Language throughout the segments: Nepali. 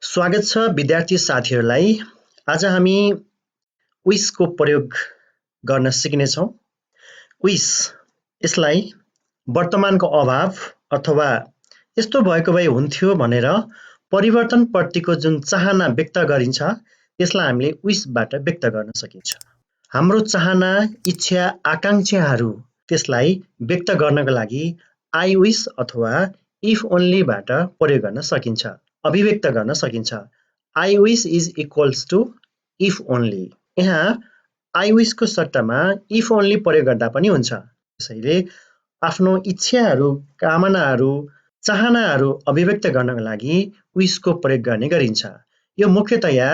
स्वागत छ विद्यार्थी साथीहरूलाई। आज हामी विश को प्रयोग गर्न सिक्ने छौं। विश यसलाई वर्तमानको अभाव अथवा यस्तो भएको भए हुन्थ्यो भनेर परिवर्तन प्रतिको जुन चाहना व्यक्त गरिन्छ त्यसलाई हामीले विशबाट व्यक्त गर्न सकिन्छ। हाम्रो चाहना, इच्छा, आकांक्षाहरू त्यसलाई व्यक्त गर्नको लागि आई विश अथवा इफ ओन्ली बाट प्रयोग गर्न सकिन्छ, अभिव्यक्त गर्न सकिन्छ। I wish is equals to if only। यहाँ I wish को सट्टामा if only प्रयोग गर्दा पनि हुन्छ। त्यसैले आफ्नो इच्छाहरू, कामनाहरू, चाहनाहरू अभिव्यक्त गर्नको लागि wish को प्रयोग गर्ने गरिन्छ। यो मुख्यतया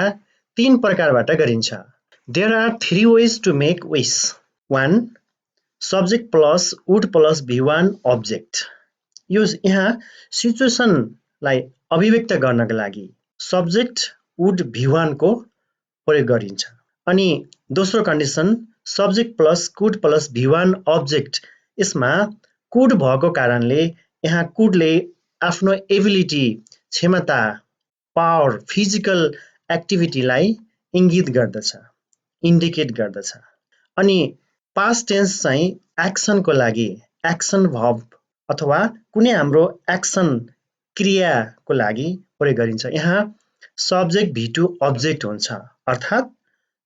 3 प्रकारबाट गरिन्छ। There are 3 ways to make wish। 1. Subject plus would plus V1 object। यो यहाँ सिचुएसनलाई अभिव्यक्त गर्नको लागि सब्जेक्ट वुड V1 को प्रयोग गरिन्छ। अनि दोस्रो condition subject plus could plus V1 object, यसमा कुड भएको कारणले यहाँ कुडले आफ्नो एबिलिटी, क्षमता, पावर, फिजिकल एक्टिभिटीलाई इङ्गित गर्दछ, इन्डिकेट गर्दछ। अनि पास्ट टेन्स चाहिँ एक्सनको लागि एक्सन भर्ब अथवा कुनै हाम्रो एक्सन क्रियाको लागि प्रयोग गरिन्छ। यहाँ सब्जेक्ट V2 अब्जेक्ट हुन्छ, अर्थात्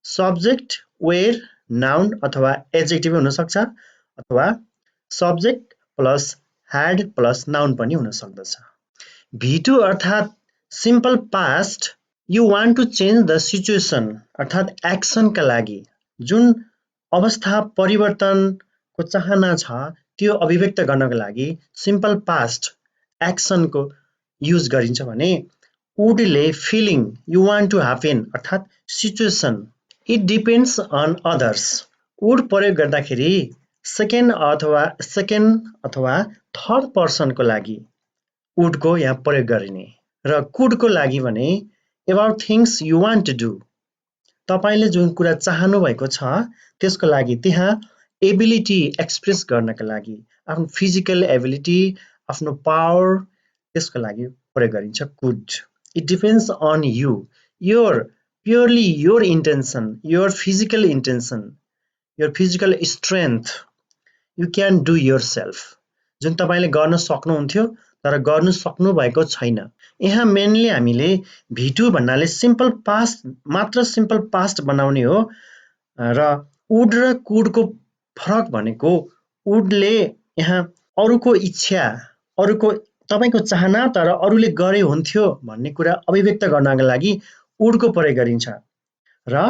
सब्जेक्ट वेयर नाउन अथवा एडजेक्टिभ हुन सक्छ अथवा subject plus had plus noun पनि हुन सक्दछ। V2 अर्थात् simple past, you want to change the situation अर्थात् एक्सनका लागि जुन अवस्था परिवर्तनको चाहना छ त्यो अभिव्यक्त गर्नको लागि सिम्पल पास्ट एक्सनको युज गरिन्छ भने वुडले feeling you want to happen अर्थात् situation it depends on others, would प्रयोग गर्दाखेरि सेकेन्ड अथवा थर्ड पर्सनको लागि वुडको यहाँ प्रयोग गरिने र कुडको लागि भने about things you want to do, तपाईले जुन कुरा चाहनु भएको छ त्यसको लागि त्यहाँ एबिलिटी एक्सप्रेस गर्नका लागि आफ्नो फिजिकल एबिलिटी, आफ्नो पावर, त्यसको लागि प्रयोग गरिन्छ could. It depends on you, purely your intention, your physical intention, your physical strength, you can do yourself, जुन तपाईले गर्न सक्नुहुन्थ्यो तर गर्नु सक्नु भएको छैन। यहाँ मेनली हामीले V2 भन्नाले सिम्पल पास्ट, मात्र सिम्पल पास्ट बनाउने हो र वुड र कुडको फरक भनेको वुडले यहाँ अरूको इच्छा, अरूको तपाईको चाहना तर अरूले गरे हुन्थ्यो भन्ने कुरा अभिव्यक्त गर्नको लागि वुडको प्रयोग गरिन्छ र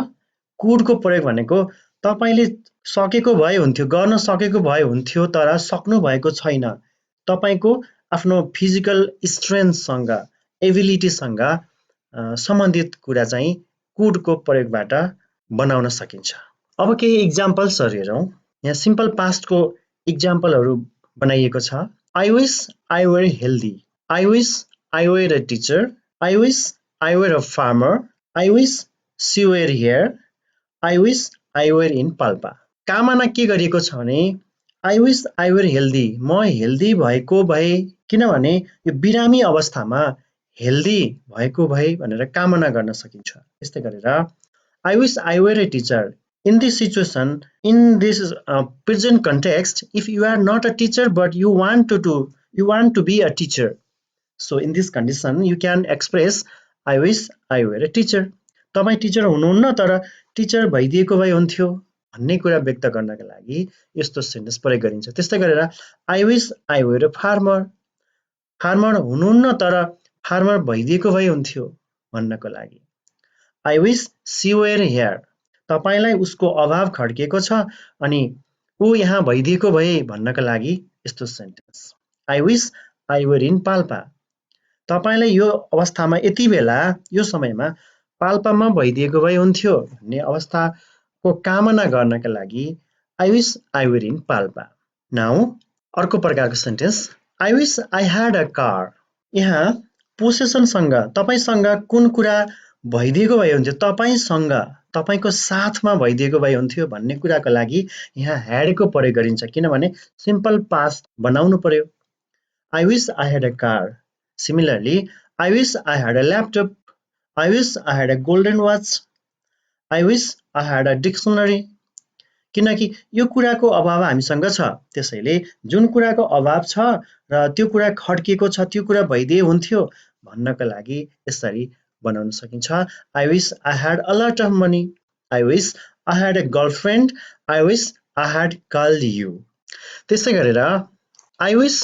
कुडको प्रयोग भनेको तपाईले सकेको भए हुन्थ्यो, गर्न सकेको भए हुन्थ्यो तर सक्नु भएको छैन, तपाईको आफ्नो फिजिकल स्ट्रेन्थसँग, एबिलिटीसँग सम्बन्धित कुरा चाहिँ कुडको प्रयोगबाट बनाउन सकिन्छ। अब केही इक्जाम्पल्सहरू हेरौँ। यहाँ सिम्पल पास्टको इक्जाम्पलहरू बनाइएको छ। I wish I were healthy, I wish I were a teacher, I wish I were a farmer, I wish she were here, I wish I were in Palpa. कामना के गरिएको छ भने I wish I were healthy, म हेल्दी भएको भए, किनभने यो बिरामी अवस्थामा हेल्दी भएको भए भनेर कामना गर्न सकिन्छ। त्यस्तै गरेर I wish I were a teacher, in this situation, in this present context, if you are not a teacher but you want to be a teacher, so in this condition you can express I wish I were a teacher। तपाई टिचर हुनुहुन्न तर टिचर भइदिएको भए हुन्थ्यो भन्ने कुरा व्यक्त गर्नका लागि यस्तो सेन्टेन्स प्रयोग गरिन्छ। त्यस्तै गरेर I wish I were a farmer, farmer हुनुहुन्न तर फार्मर भइदिएको भए हुन्थ्यो भन्नको लागि I wish she were here, तपाईलाई उसको अभाव खड्किएको छ अनि ऊ यहाँ भइदिएको भए भन्नका लागि यस्तो sentence. I wish I were in Palpa, तपाईलाई यो अवस्थामा यति बेला यो समयमा पाल्पामा भइदिएको भए हुन्थ्यो भन्ने अवस्थाको कामना गर्नका लागि I wish I were in Palpa. Now अर्को प्रकारको sentence I wish I had a car। यहाँ पोसेसनसँग, तपाईसँग कुन कुरा भइदिएको भए हुन्थ्यो, तपाईसँग, तपाईको साथमा भइदिएको भए हुन्थ्यो भन्ने कुराको लागि यहाँ ह्याडको प्रयोग गरिन्छ, किनभने सिम्पल पास्ट बनाउनु पर्यो। I wish I had a car। Similarly, I wish I had a laptop I wish I had a golden watch. I wish I had a dictionary. किनकि यो कुराको अभाव हामीसँग छ, त्यसैले जुन कुराको अभाव छ र त्यो कुरा खड्किएको छ, त्यो कुरा भइदिए हुन्थ्यो भन्नको लागि यसरी बनाउन सकिन्छ. I wish I had a lot of money. I wish I had a girlfriend. I wish I had called you. त्यसै गरेर I wish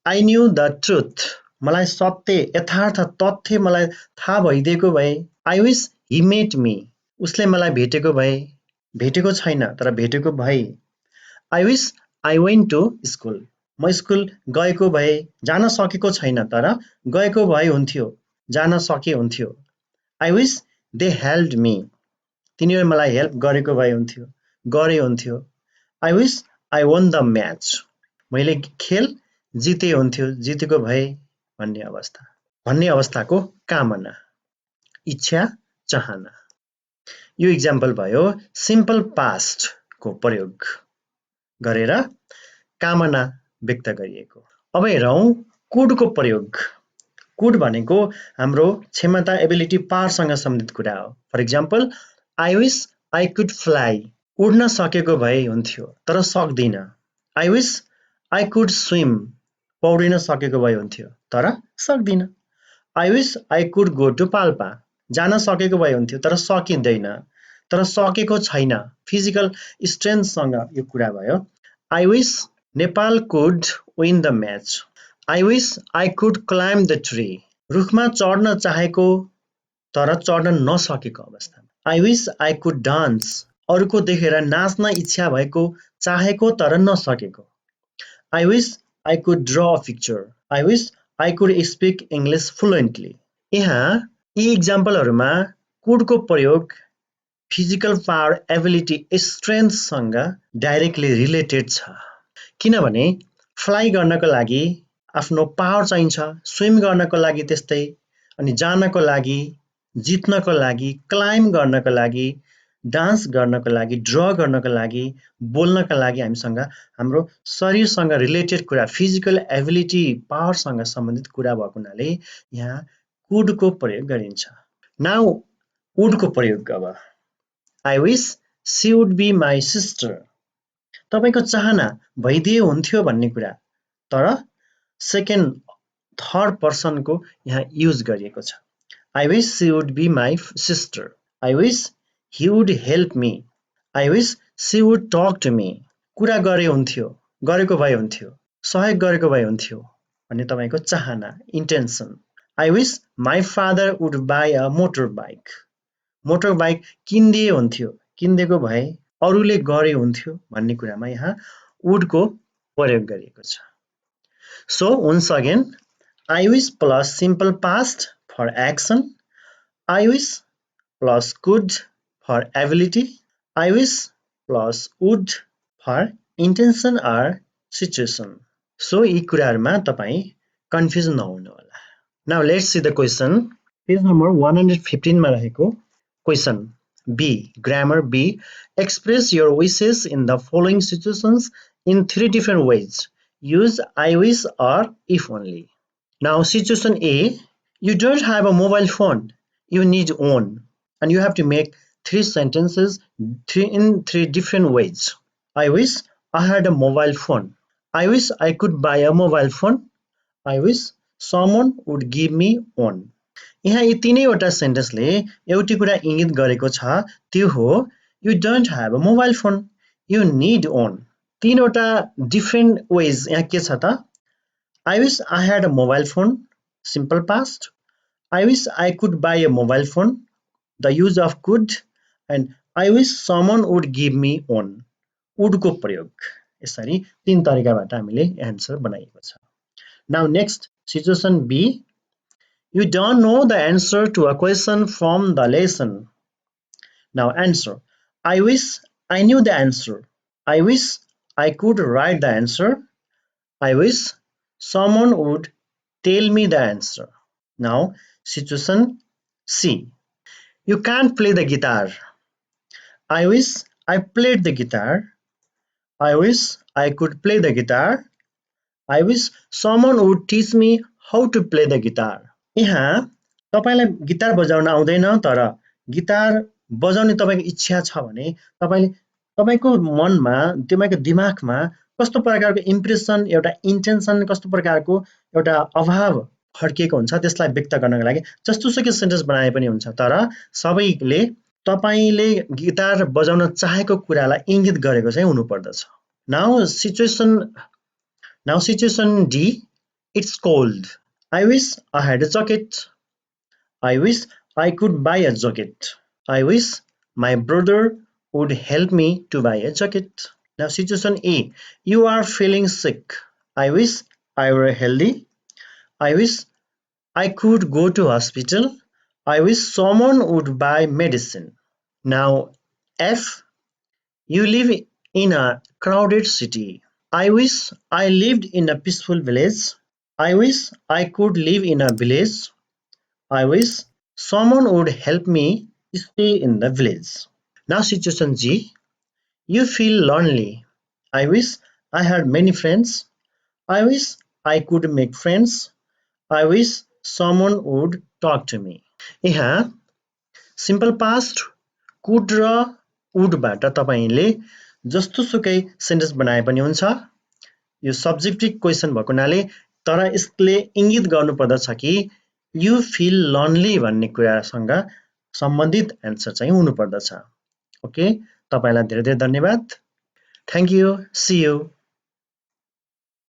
I knew the truth. मलाई सत्य, यथार्थ तथ्य मलाई थाहा भइदिएको भए. I wish he met me. उसले मलाई भेटेको भए. भेटेको छैन तर भेटेको भए. I wish I went to school. म स्कुल गएको भए. जान सकेको छैन तर गएको भए हुन्थ्यो. जान सके हुन्थ्यो. I wish they helped me. तिनीहरूले मलाई हेल्प गरेको भए हुन्थ्यो. गरे हुन्थ्यो. I wish I won the match. मैले खेल जिते हुन्थ्यो, जितेको भए भन्ने अवस्थाको कामना, इच्छा, चाहना. यो इक्जाम्पल भयो सिम्पल पास्ट को प्रयोग गरेर कामना व्यक्त गरिएको. अब हेरौं कुडको प्रयोग. कुड भनेको हाम्रो क्षमता, एबिलिटी, पावरसँग सम्बन्धित कुरा हो. For example, I wish I could fly. उड्न सकेको भए हुन्थ्यो तर सक्दिन. I wish I could swim. पौडिन सकेको भए हुन्थ्यो तर सक्दिन. I wish I could go to Palpa. जान सकेको भए हुन्थ्यो तर सकिँदैन, तर सकेको छैन. फिजिकल स्ट्रेन्थसँग यो कुरा भयो. I wish Nepal could win the match. I wish I could climb the tree. रुखमा चढ्न चाहेको तर चढ्न नसकेको अवस्था. I wish I could dance. अरूको देखेर नाच्न इच्छा भएको, चाहेको तर नसकेको. I wish I could draw a picture. I wish I could speak English fluently. यहाँ यी इक्जाम्पलहरुमा कुडको प्रयोग फिजिकल पावर, एबिलिटी, स्ट्रेन्थसँग डाइरेक्टली रिलेटेड छ. किनभने फ्लाइ गर्नको लागि आफ्नो पावर चाहिन्छ, स्विम गर्नको लागि त्यस्तै, अनि जानको लागि, जित्नको लागि, क्लाइम्ब गर्नको लागि, डान्स गर्नको लागि, ड्र गर्नको लागि, बोल्नको लागि हामीसँग हाम्रो शरीरसँग रिलेटेड कुरा, फिजिकल एबिलिटी, पावरसँग सम्बन्धित कुरा भएको हुनाले यहाँ कुडको प्रयोग गरिन्छ. नाउ वुडको प्रयोग अब. I wish she would be my sister. तपाईको चाहना भइदिए हुन्थ्यो भन्ने कुरा, तर सेकेन्ड, थर्ड पर्सनको यहाँ युज गरिएको छ. I wish she would be my sister. I wish he would help me. I wish she would talk to me. कुरा गरे हुन्थ्यो, गरेको भए हुन्थ्यो, सहयोग गरेको भए हुन्थ्यो भन्ने तपाईको चाहना, intention. I wish my father would buy a motorbike. Motorbike किन्दिए हुन्थ्यो, किन्देको भए अरूले गरे हुन्थ्यो भन्ने कुरामा यहाँ वुडको प्रयोग गरिएको छ. So once again, I wish plus simple past for action. I wish plus could for ability. I wish plus would for intention or situation. So यी कुराहरुमा तपाई कन्फ्युज नहुनु होला. Now let's see the question. Page number 115 मा रहेको question B, grammar B. Express your wishes in the following situations in 3 different ways. Use I wish or if only. Now situation A, you don't have a mobile phone, you need one, and you have to make 3 sentences in 3 different ways. I wish I had a mobile phone. I wish I could buy a mobile phone. I wish someone would give me one. यहाँ यी तीनैवटा सेन्टेन्सले एउटै कुरा इंगित गरेको छ, त्यो हो you don't have a mobile phone, you need one. तीनवटा डिफरेन्ट वेज यहाँ के छ त? I wish I had a mobile phone, simple past. I wish I could buy a mobile phone, the use of could, and I wish someone would give me one, would को प्रयोग. यसरी तीन तरिकाबाट हामीले एन्सर बनाएको छ. Now next, situation B. You don't know the answer to a question from the lesson. Now answer. I wish I knew the answer. I wish I could write the answer. I wish someone would tell me the answer. Now situation C. You can't play the guitar. I wish I played the guitar. I wish I could play the guitar. I wish someone would teach me how to play the guitar. यहाँ तपाईलाई गिटार बजाउन आउँदैन तर गिटार बजाउने तपाईको इच्छा छ भने तपाईले तपाईको मनमा तपाईको दिमागमा कस्तो प्रकारको इम्प्रेसन एउटा इन्टेन्सन कस्तो प्रकारको एउटा अभाव फर्किएको हुन्छ त्यसलाई व्यक्त गर्नको लागि जस्तोसुकै सेन्टेन्स बनाए पनि हुन्छ तर सबैले तपाईले गिटार बजाउन चाहेको कुरालाई इंगित गरेको चाहिँ हुनुपर्दछ now situation D it's cold I wish I had a jacket. I wish I could buy a jacket. I wish my brother would help me to buy a jacket. Now situation A. You are feeling sick. I wish I were healthy. I wish I could go to hospital. I wish someone would buy medicine. Now F. You live in a crowded city. I wish I lived in a peaceful village. I wish I could live in a village. I wish someone would help me stay in the village. Now situation G. You feel lonely. I wish I had many friends. I wish I could make friends. I wish someone would talk to me. यहाँ सिम्पल पास्ट कुड र वुडबाट तपाईले जस्तोसुकै सेन्टेन्स बनाए पनि हुन्छ यो सब्जेक्टिभ क्वेशन भएको हुनाले तर यसले इंगित गर्नुपर्दछ कि यु फिल लनली भन्ने कुरासँग सम्बन्धित एन्सर चाहिँ हुनुपर्दछ ओके तपाईलाई धेरै धेरै धन्यवाद थ्यांक यू सी यू